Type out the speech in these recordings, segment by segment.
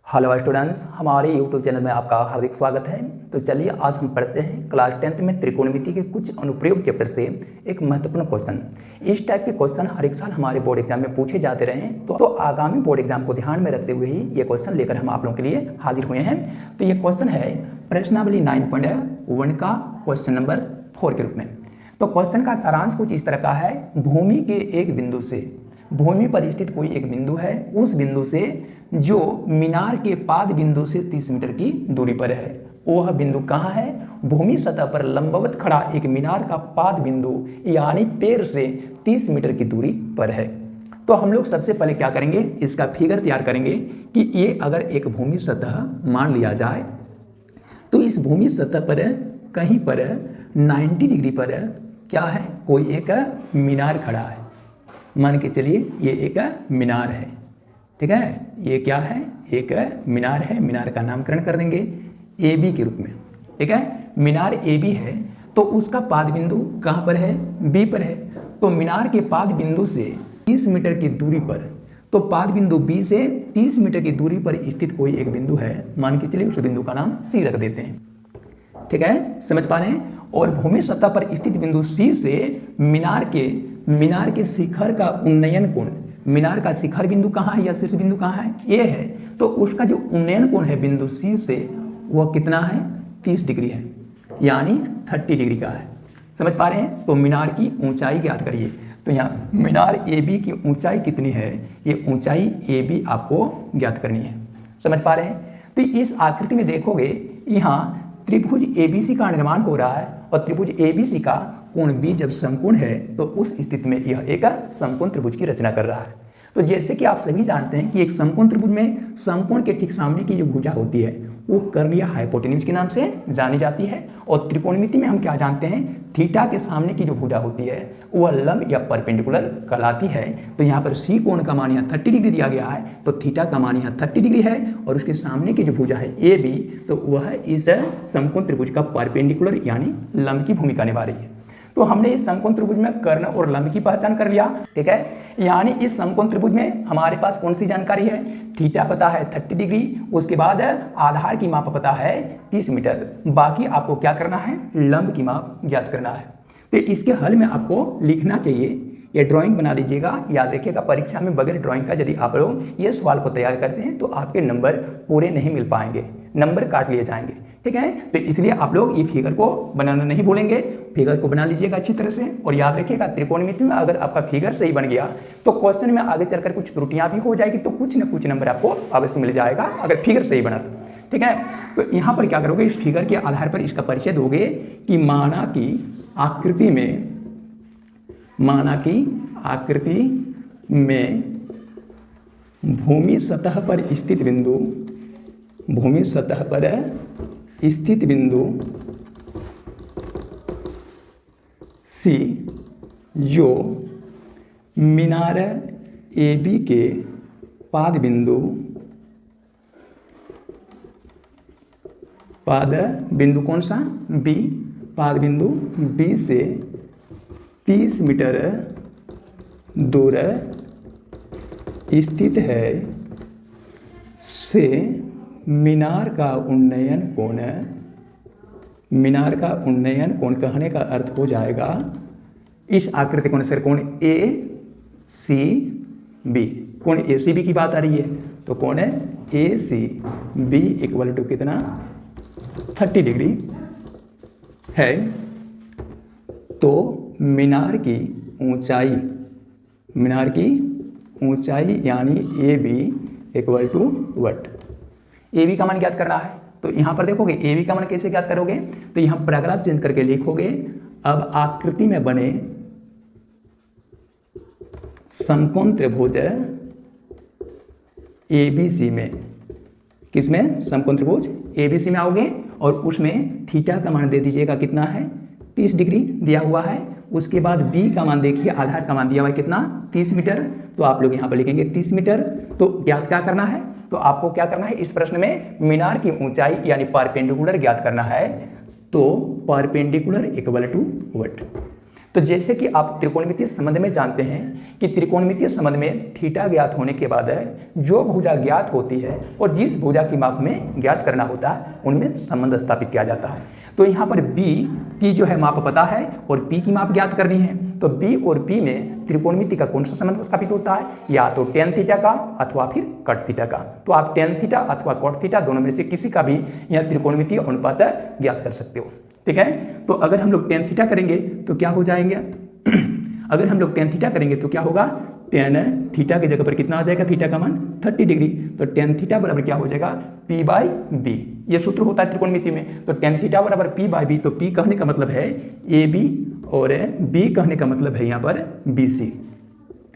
Hello students, हमारे YouTube channel में आपका हार्दिक स्वागत है। तो चलिए आज हम पढ़ते हैं क्लास 10th में त्रिकोणमिति के कुछ अनुप्रयोग चैप्टर से एक महत्वपूर्ण क्वेश्चन। इस टाइप के क्वेश्चन हर एक साल हमारे बोर्ड एग्जाम में पूछे जाते रहे हैं, तो आगामी बोर्ड एग्जाम को ध्यान में रखते हुए ही ये क्वेश्चन लेकर हम आप लोगों के लिए हाजिर हुए हैं। तो ये क्वेश्चन है प्रश्नावली 9.1 का क्वेश्चन नंबर 4 के रूप में। तो क्वेश्चन का सारांश कुछ इस तरह का है, भूमि के एक बिंदु से, भूमि पर स्थित कोई एक बिंदु है, उस बिंदु से जो मीनार के पाद बिंदु से 30 मीटर की दूरी पर है। वह बिंदु कहाँ है? भूमि सतह पर लंबवत खड़ा एक मीनार का पाद बिंदु यानी पैर से 30 मीटर की दूरी पर है। तो हम लोग सबसे पहले क्या करेंगे, इसका फिगर तैयार करेंगे कि ये अगर एक भूमि सतह मान लिया जाए तो इस भूमि सतह पर कहीं पर 90 डिग्री पर क्या है, कोई एक मीनार खड़ा है। मान के चलिए ये एक मीनार है, ठीक है। ये क्या है? एक मीनार है। मीनार का नामकरण कर देंगे ए बी के रूप में, ठीक है। मीनार ए बी है तो उसका पाद बिंदु कहाँ पर है? बी पर है। तो मीनार के पाद बिंदु से 30 मीटर की दूरी पर, तो पाद बिंदु बी से 30 मीटर की दूरी पर स्थित कोई एक बिंदु है। मान के चलिए उस बिंदु का नाम सी रख देते हैं, ठीक है। समझ पा रहे हैं? और भूमि सतह पर स्थित बिंदु सी से मीनार के शिखर का उन्नयन कोण, मीनार का शिखर बिंदु कहाँ है या शीर्ष बिंदु कहाँ है? ये है। तो उसका जो उन्नयन कोण है बिंदु सी से वह कितना है? 30 डिग्री है, यानी 30 डिग्री का है। समझ पा रहे हैं? तो मीनार की ऊंचाई ज्ञात करिए। तो यहाँ मीनार ए बी की ऊंचाई कितनी है? ये ऊंचाई ए बी आपको ज्ञात करनी है। समझ पा रहे हैं? तो इस आकृति में देखोगे यहाँ त्रिभुज एबीसी का निर्माण हो रहा है और त्रिभुज एबीसी का कोण बी जब समकोण है तो उस स्थिति में यह एक समकोण त्रिभुज की रचना कर रहा है। तो जैसे कि आप सभी जानते हैं कि एक समकोण त्रिभुज में समकोण के ठीक सामने की जो भुजा होती है वो कर्ण या हाइपोटेन्यूज के नाम से जानी जाती है। और त्रिकोणमिति में हम क्या जानते हैं? थीटा के सामने की जो भुजा होती है वह लंब या परपेंडिकुलर कहलाती है। तो यहाँ पर सी कोण का मान यहाँ 30 डिग्री दिया गया है, तो थीटा का मान यहाँ 30 डिग्री है और उसके सामने की जो भुजा है ए बी, तो वह इस समकोण त्रिभुज का परपेंडिकुलर यानी लंब की भूमिका निभा रही है। तो हमने इस समकोण त्रिभुज में कर्ण और लंब की पहचान कर लिया, ठीक है। यानी इस समकोण त्रिभुज में हमारे पास कौन सी जानकारी है? थीटा पता है 30 डिग्री, उसके बाद आधार की माप पता है 30 मीटर। बाकी आपको क्या करना है? लंब की माप ज्ञात करना है। तो इसके हल में आपको लिखना चाहिए, ये ड्राइंग बना लीजिएगा। याद रखिएगा परीक्षा में बगैर ड्राइंग का यदि आप लोग ये सवाल को तैयार करते हैं तो आपके नंबर पूरे नहीं मिल पाएंगे, नंबर काट लिए जाएंगे, ठीक है। तो इसलिए आप लोग ये फिगर को बनाना नहीं भूलेंगे, फिगर को बना लीजिएगा अच्छी तरह से। और याद रखिएगा त्रिकोणमिति में अगर आपका फिगर सही बन गया तो क्वेश्चन में आगे चलकर कुछ त्रुटियां भी हो जाएगी, तो कुछ न कुछ नंबर आपको अवश्य मिल जाएगा अगर फिगर सही बना तो, ठीक है। तो यहाँ पर क्या करोगे, इस फिगर के आधार पर इसका परिचय दोगे कि माना की आकृति में भूमि सतह पर स्थित बिंदु सी जो मीनार ए बी के पाद बिंदु कौन सा? बी, पाद बिंदु बी से 30 मीटर दूर स्थित है से मीनार का उन्नयन कोण कहने का अर्थ हो जाएगा इस आकृति कोण से कोण ए सी बी, कोण ए सी बी की बात आ रही है तो कोण A C B equal to कितना? 30 डिग्री है। तो मीनार की ऊंचाई यानी A B equal to what? A B का मान ज्ञात करना है। तो यहाँ पर देखोगे ए बी का मान कैसे ज्ञात करोगे, तो यहाँ पैराग्राफ चेंज करके लिखोगे, अब आकृति में बने समकोण त्रिभुज एबीसी में, किसमें? समकोण त्रिभुज एबीसी में आओगे और उसमें थीटा का मान दे दीजिएगा कितना है? 30 डिग्री दिया हुआ है। उसके बाद बी का मान देखिए, आधार का मान दिया हुआ है कितना? 30 मीटर। तो आप लोग यहाँ पर लिखेंगे 30 मीटर। तो ज्ञात क्या करना है? तो आपको क्या करना है इस प्रश्न में? मीनार की ऊंचाई यानी परपेंडिकुलर ज्ञात करना है। तो परपेंडिकुलर इक्वल टू वट? तो जैसे कि आप त्रिकोणमितीय संबंध में जानते हैं कि त्रिकोणमितीय संबंध में थीटा ज्ञात होने के बाद जो भुजा ज्ञात होती है और जिस भुजा की माप में ज्ञात करना होता है उनमें संबंध स्थापित किया जाता है। तो यहाँ पर b की जो है माप पता है और p की माप ज्ञात करनी है, तो b और p में त्रिकोणमिति का कौन सा संबंध स्थापित होता है, या तो tan थीटा का अथवा फिर कट थीटा का। तो आप tan थीटा अथवा कॉट थीटा दोनों में से किसी का भी यह त्रिकोणमितीय अनुपात ज्ञात कर सकते हो। ठीक है, तो अगर हम लोग tan थीटा करेंगे तो क्या हो जाएंगे अगर हम लोग tan थीटा करेंगे तो क्या होगा, tan थीटा की जगह पर कितना आ जाएगा, थीटा का मान 30 डिग्री, तो tan थीटा बराबर क्या हो जाएगा, p बाई बी। ये सूत्र होता है त्रिकोणमिति में। तो tan थीटा बराबर p बाई बी, तो p कहने का मतलब है AB और b कहने का मतलब है यहाँ पर BC।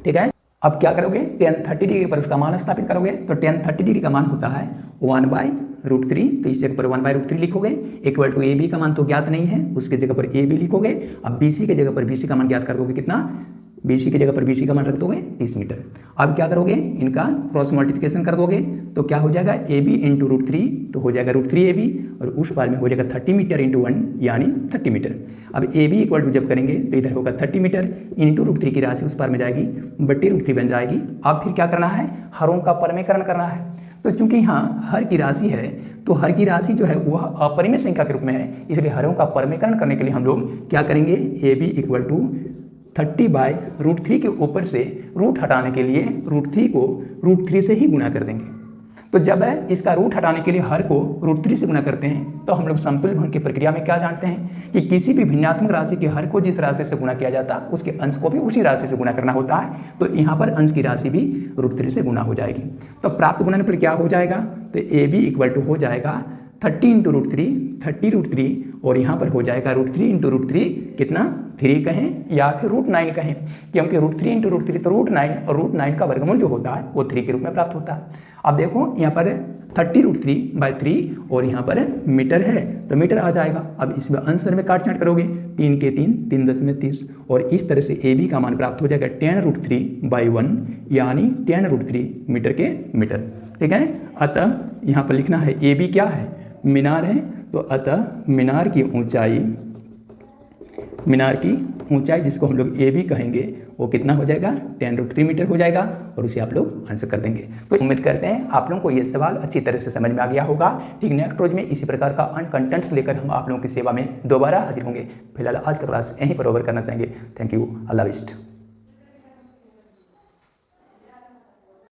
ठीक है, अब क्या करोगे, tan 30 डिग्री पर उसका मान स्थापित करोगे, तो tan 30 डिग्री का मान होता है 1/√3, तो इस जगह पर 1/√3 लिखोगे, इक्वल टू AB का मान तो ज्ञात नहीं है, उसके जगह पर AB लिखोगे। अब BC के जगह पर BC का मान ज्ञात कर दोगे, कितना, BC की जगह पर BC का मान रख दोगे 30 मीटर। अब क्या करोगे, इनका क्रॉस मल्टीप्लिकेशन कर दोगे, तो क्या हो जाएगा, AB इंटू √3, तो हो जाएगा √3AB, और उस बार में हो जाएगा 30 मीटर इंटू 1 यानी 30 मीटर। अब AB इक्वल टू जब करेंगे तो इधर होगा 30 मीटर इंटू √3 की राशि उस बार में जाएगी, बट्टी √3 बन जाएगी। अब फिर क्या करना है, हरों का परमेकरण करना है। तो चूंकि यहाँ हर की राशि है, तो हर की राशि जो है वह अपरिमेय संख्या के रूप में है, इसलिए हरों का परमेकरण करने के लिए हम लोग क्या करेंगे, AB इक्वल टू 30/√3 के ऊपर से रूट हटाने के लिए √3 को √3 से ही गुना कर देंगे। तो जब इसका रूट हटाने के लिए हर को √3 से गुना करते हैं, तो हम लोग समतुल्य भंग की प्रक्रिया में क्या जानते हैं कि किसी भी भिन्नात्मक राशि के हर को जिस राशि से गुना किया जाता है उसके अंश को भी उसी राशि से गुना करना होता है। तो यहाँ पर अंश की राशि भी √3 से गुना हो जाएगी। तो प्राप्त गुणन पर क्या हो जाएगा, तो AB इक्वल टू हो जाएगा 30 इंटू √3, 30 √3, और यहाँ पर हो जाएगा √3 इंटू √3 कितना, 3 कहें या फिर √9 कहें, क्योंकि √3 इंटू √3 तो √9, और √9 का वर्गमूल जो होता है वो 3 के रूप में प्राप्त होता है। अब देखो यहाँ पर 30√3/3 और यहाँ पर मीटर है तो मीटर आ जाएगा। अब इसमें आंसर में काट छांट करोगे, 3 के 3, 3 10 में 30, और इस तरह से AB का मान प्राप्त हो जाएगा tan√3/1 यानी tan√3 मीटर के मीटर। ठीक है, अतः यहाँ पर लिखना है AB क्या है, मीनार है, तो अतः मीनार की ऊंचाई जिसको हम लोग AB कहेंगे वो कितना हो जाएगा, tan√3 मीटर हो जाएगा, और उसे आप लोग आंसर कर देंगे। तो उम्मीद करते हैं आप लोगों को ये सवाल अच्छी तरह से समझ में आ गया होगा। ठीक, नेक्स्ट रोज में इसी प्रकार का अन्य कंटेंट्स लेकर हम आप लोगों की सेवा में दोबारा हाजिर होंगे। फिलहाल आज का क्लास यहीं पर ओवर करना चाहेंगे। थैंक यू, अल्लाह हाफ़िज़।